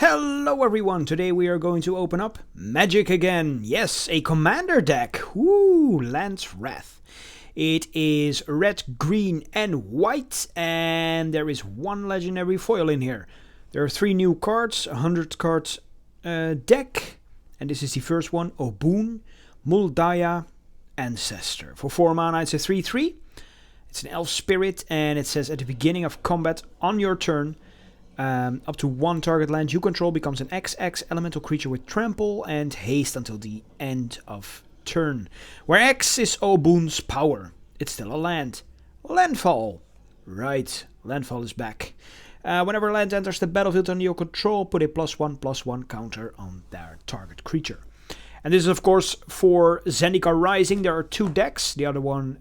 Hello everyone, today we are going to open up Magic again. Yes, a commander deck. Ooh, Land's Wrath. It is red, green and white, and there is one legendary foil in here. There are 3 new cards, 100 cards deck, and this is the first one, Obun, Muldaya, Ancestor. For 4 mana it's a 3/3. It's an elf spirit, and it says at the beginning of combat on your turn, up to 1 target land you control becomes an XX elemental creature with trample and haste until the end of turn. Where X is Obun's power. It's still a land. Landfall. Right, landfall is back. Whenever land enters the battlefield under your control, put a +1/+1 counter on their target creature. And this is of course for Zendikar Rising. There are 2 decks. The other one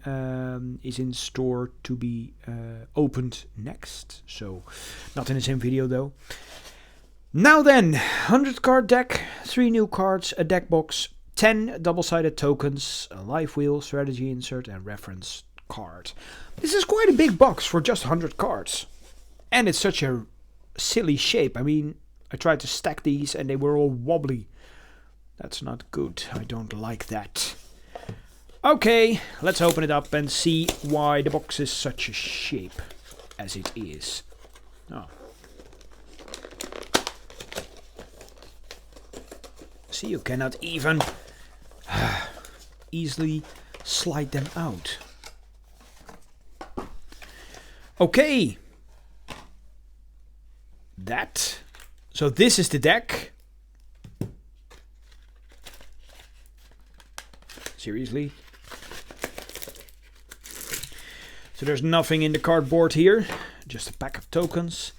is in store to be opened next. So not in the same video though. Now then, 100 card deck, 3 new cards, a deck box, 10 double-sided tokens, a life wheel, strategy insert and reference card. This is quite a big box for just 100 cards. And it's such a silly shape. I mean, I tried to stack these and they were all wobbly. That's not good. I don't like that. Okay, let's open it up and see why the box is such a shape as it is. Oh. See, you cannot even easily slide them out. Okay. So this is the deck. Seriously? So there's nothing in the cardboard here, just a pack of tokens.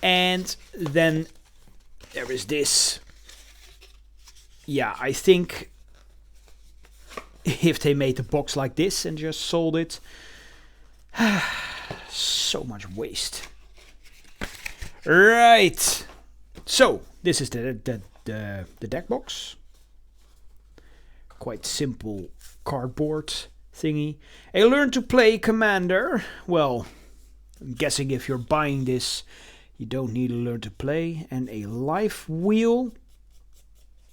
And then there is this. Yeah, I think if they made the box like this and just sold it, so much waste. Right. So this is the deck box. Quite simple cardboard thingy. A learn to play commander. Well, I'm guessing if you're buying this, you don't need to learn to play. And a life wheel,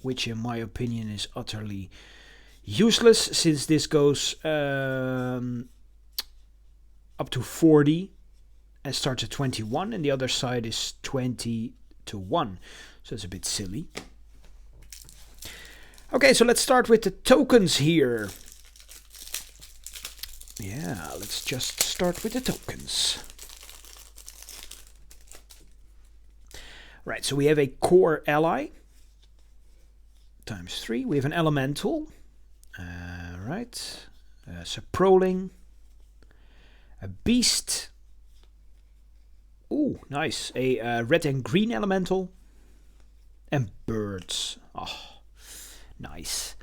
which in my opinion is utterly useless, since this goes up to 40 and starts at 21, and the other side is 20 to 1. So it's a bit silly. Okay, so let's start with the tokens here. Yeah, let's just start with the tokens. Right, so we have a core ally. ×3. We have an elemental. Right. Saproling. A beast. Ooh, nice. A red and green elemental. And birds. Oh. Nice.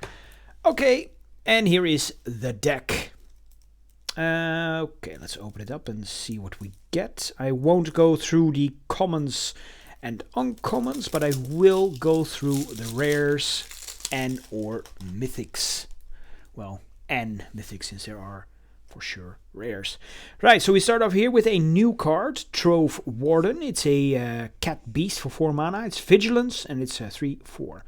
Okay, and here is the deck. Okay, let's open it up and see what we get. I won't go through the commons and uncommons, but I will go through the rares and or mythics. Well, and mythics, since there are for sure rares. Right, so we start off here with a new card, Trove Warden. It's a cat beast for 4 mana. It's vigilance and it's 3/4.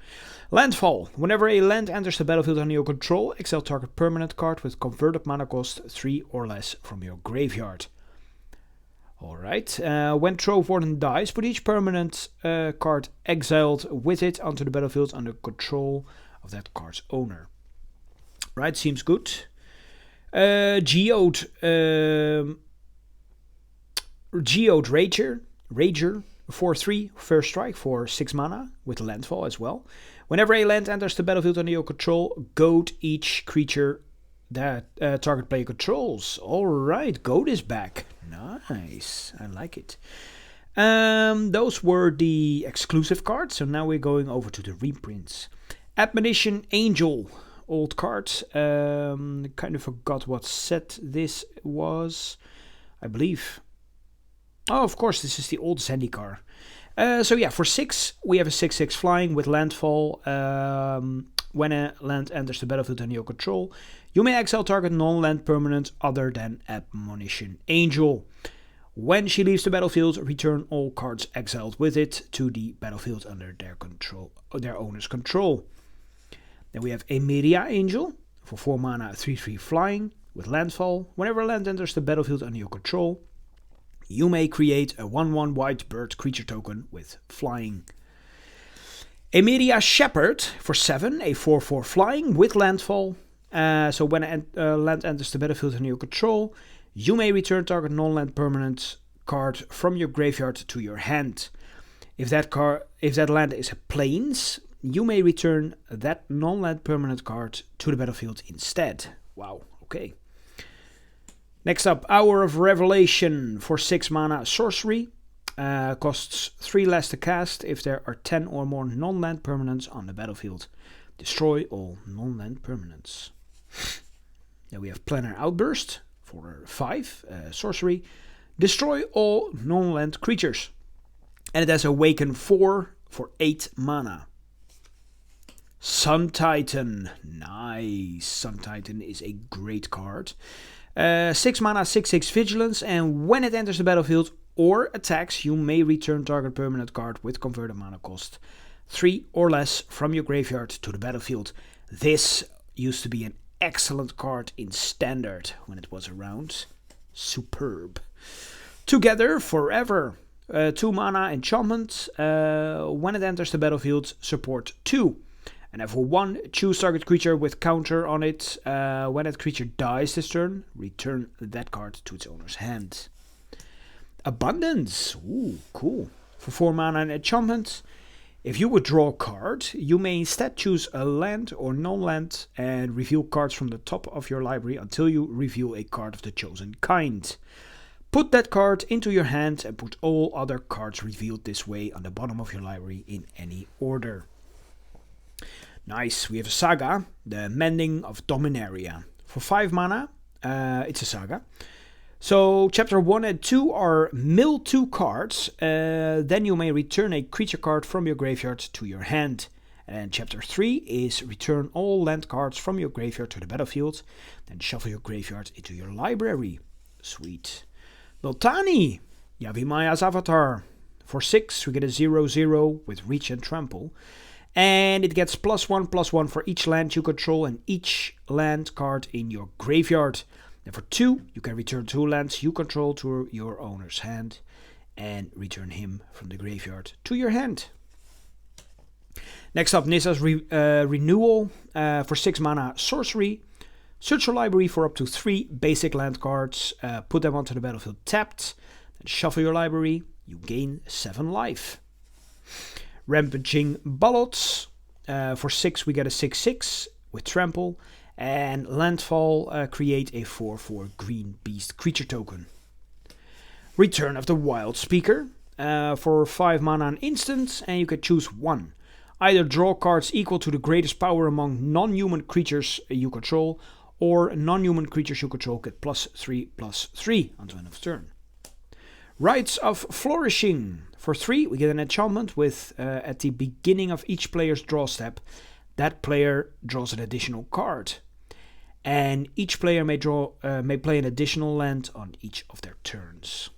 Landfall. Whenever a land enters the battlefield under your control, exile target permanent card with converted mana cost 3 or less from your graveyard. Alright. When Trove Warden dies, put each permanent card exiled with it onto the battlefield under control of that card's owner. Right, seems good. Geode Rager 4/3 first strike for 6 mana with landfall as well. Whenever a land enters the battlefield under your control, goad each creature that target player controls. Alright, goad is back. Nice, I like it. Those were the exclusive cards, so now we're going over to the reprints. Admonition Angel. Old cards. Kind of forgot what set this was. I believe. Oh, of course, this is the old Zendikar. So yeah, for 6, we have a 6/6 flying with landfall. When a land enters the battlefield under your control, you may exile target non-land permanent other than Admonition Angel. When she leaves the battlefield, return all cards exiled with it to the battlefield under their owner's control. Then we have a Media Angel for 4 mana, 3/3 flying with landfall. Whenever land enters the battlefield under your control, you may create a 1/1 white bird creature token with flying. A Media Shepherd for 7, a 4/4 flying with landfall. So when land enters the battlefield under your control, you may return target non-land permanent card from your graveyard to your hand. If that land is a plains, you may return that non-land permanent card to the battlefield instead. Wow, okay. Next up, Hour of Revelation for 6 mana sorcery. Costs 3 less to cast if there are 10 or more non-land permanents on the battlefield. Destroy all non-land permanents. Then we have Planar Outburst for 5 sorcery. Destroy all non-land creatures. And it has Awaken 4 for 8 mana. Sun Titan. Nice. Sun Titan is a great card. 6 mana, 6/6 vigilance, and when it enters the battlefield or attacks, you may return target permanent card with converted mana cost 3 or less from your graveyard to the battlefield. This used to be an excellent card in Standard when it was around. Superb. Together Forever. 2 mana enchantment. When it enters the battlefield, support 2. And for 1, choose target creature with counter on it. When that creature dies this turn, return that card to its owner's hand. Abundance. Ooh, cool. For 4 mana and enchantment. If you withdraw a card, you may instead choose a land or non-land and reveal cards from the top of your library until you reveal a card of the chosen kind. Put that card into your hand and put all other cards revealed this way on the bottom of your library in any order. Nice, we have a saga, the Mending of Dominaria. For 5 mana, it's a saga. So chapter 1 and 2 are mill 2 cards, then you may return a creature card from your graveyard to your hand. And chapter 3 is return all land cards from your graveyard to the battlefield, then shuffle your graveyard into your library. Sweet. Miltani, Yavimaya's avatar. For 6, we get a 0/0 with reach and trample. And it gets +1/+1 for each land you control and each land card in your graveyard. And for 2, you can return 2 lands you control to your owner's hand and return him from the graveyard to your hand. Next up, Nissa's Renewal for 6 mana sorcery. Search your library for up to 3 basic land cards, put them onto the battlefield tapped, then shuffle your library, you gain 7 life. Rampaging Ballots. For 6 we get a 6/6 with trample. And landfall, create a 4/4 green beast creature token. Return of the Wild Speaker. For 5 mana an instant, and you can choose 1. Either draw cards equal to the greatest power among non-human creatures you control, or non-human creatures you control get +3/+3 until end of turn. Rites of Flourishing. For 3, we get an enchantment with, at the beginning of each player's draw step, that player draws an additional card. And each player may play an additional land on each of their turns.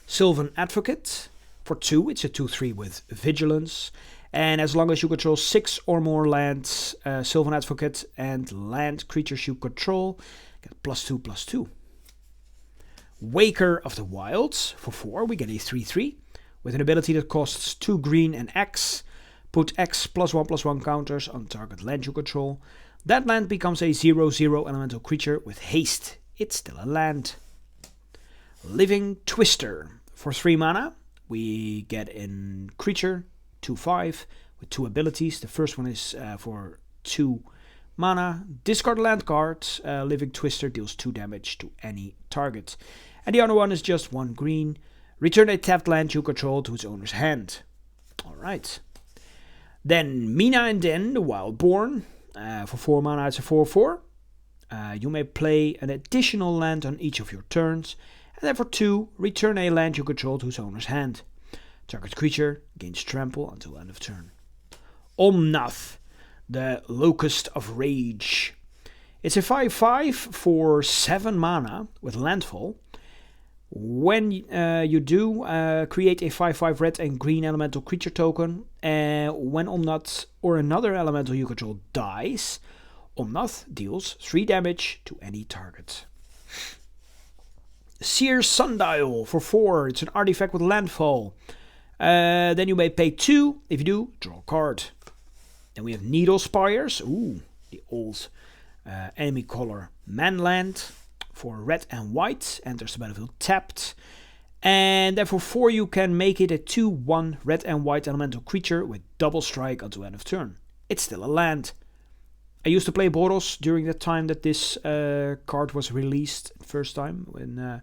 Sylvan Advocate. For 2, it's a 2/3 with Vigilance. And as long as you control 6 or more lands, Sylvan Advocate and land creatures you control get +2/+2. Waker of the Wilds. For 4, we get a 3/3 with an ability that costs 2 green and X. Put X +1/+1 counters on target land you control. That land becomes a 0/0 elemental creature with haste. It's still a land. Living Twister. For 3 mana, we get a creature, 2/5, with 2 abilities. The first one is for 2 mana. Discard a land card. Living Twister deals 2 damage to any target. And the other one is just 1 green. Return a tapped land you control to its owner's hand. Alright. Then Mina and Den, the Wildborn. For 4 mana, it's a 4/4. You may play an additional land on each of your turns. And then for 2, return a land you control to its owner's hand. Target creature gains trample until end of turn. Omnath, the Locust of Rage. It's a 5/5 for 7 mana with landfall. When you do, create a 5/5 red and green elemental creature token. When Omnath or another elemental you control dies, Omnath deals 3 damage to any target. Seer Sundial for 4. It's an artifact with landfall. Then you may pay 2. If you do, draw a card. Then we have Needle Spires. Ooh, the old enemy color Manland. For red and white, enters the battlefield tapped. And then for 4 you can make it a 2/1 red and white elemental creature with double strike until end of turn. It's still a land. I used to play Boros during the time that this card was released first time in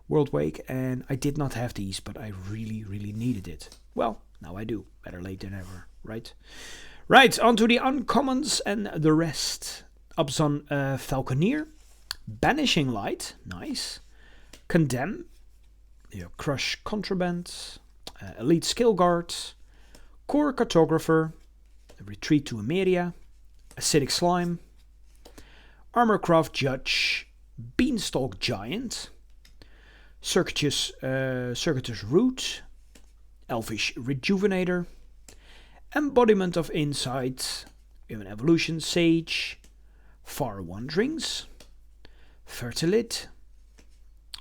World Wake, and I did not have these, but I really, really needed it. Well, now I do. Better late than ever, right? Right, on to the uncommons and the rest. Abzan Falconeer. Banishing Light, nice. Condemn, Crush Contraband, Elite Skill Guard, Core Cartographer, Retreat to Emeria, Acidic Slime, Armorcraft Judge, Beanstalk Giant, Circuitous Root, Elvish Rejuvenator, Embodiment of Insight, we have an Evolution Sage, Far Wanderings, Fertilid,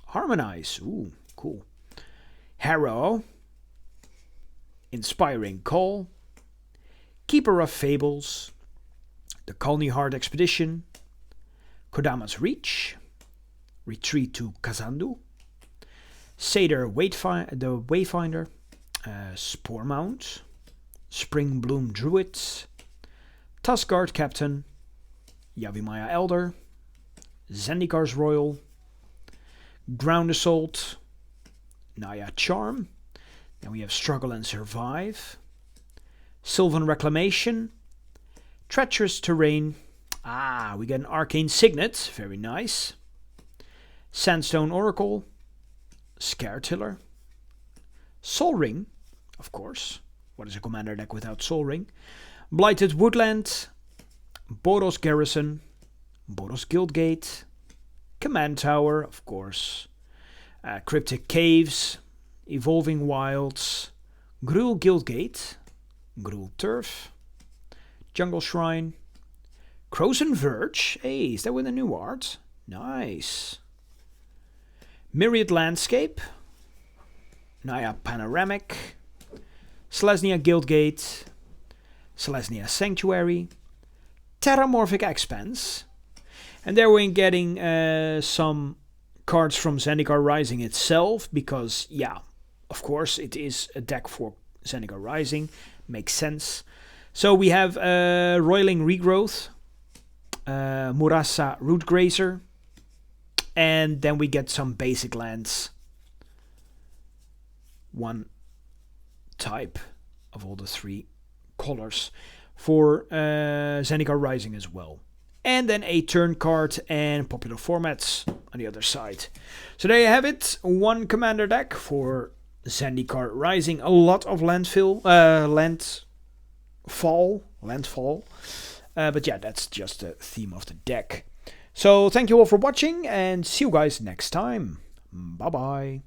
Harmonize, ooh, cool. Harrow, Inspiring Call, Keeper of Fables, the Kalni Heart Expedition, Kodama's Reach, Retreat to Kazandu, Seder the Wayfinder, Spore Mount, Spring Bloom Druids, Tuskguard Captain, Yavimaya Elder, Zendikar's Royal, Ground Assault, Naya Charm. Then we have Struggle and Survive, Sylvan Reclamation, Treacherous Terrain. We get an Arcane Signet, very nice. Sandstone Oracle, Scare Tiller, Sol Ring, of course. What is a commander deck without Sol Ring? Blighted Woodland, Boros Garrison, Boros Guildgate, Command Tower, of course, Cryptic Caves, Evolving Wilds, Gruul Guildgate, Gruul Turf, Jungle Shrine, Crozen Verge. Hey, is that with a new art? Nice. Myriad Landscape, Naya Panoramic, Selesnya Guildgate, Selesnya Sanctuary, Terramorphic Expanse. And there we're getting some cards from Zendikar Rising itself, because, yeah, of course, it is a deck for Zendikar Rising. Makes sense. So we have Roiling Regrowth, Murasa Rootgrazer, and then we get some basic lands. One type of all the 3 colors for Zendikar Rising as well. And then a turn card and popular formats on the other side. So there you have it. One commander deck for Zendikar Rising. A lot of landfall. But yeah, that's just the theme of the deck. So thank you all for watching and see you guys next time. Bye bye.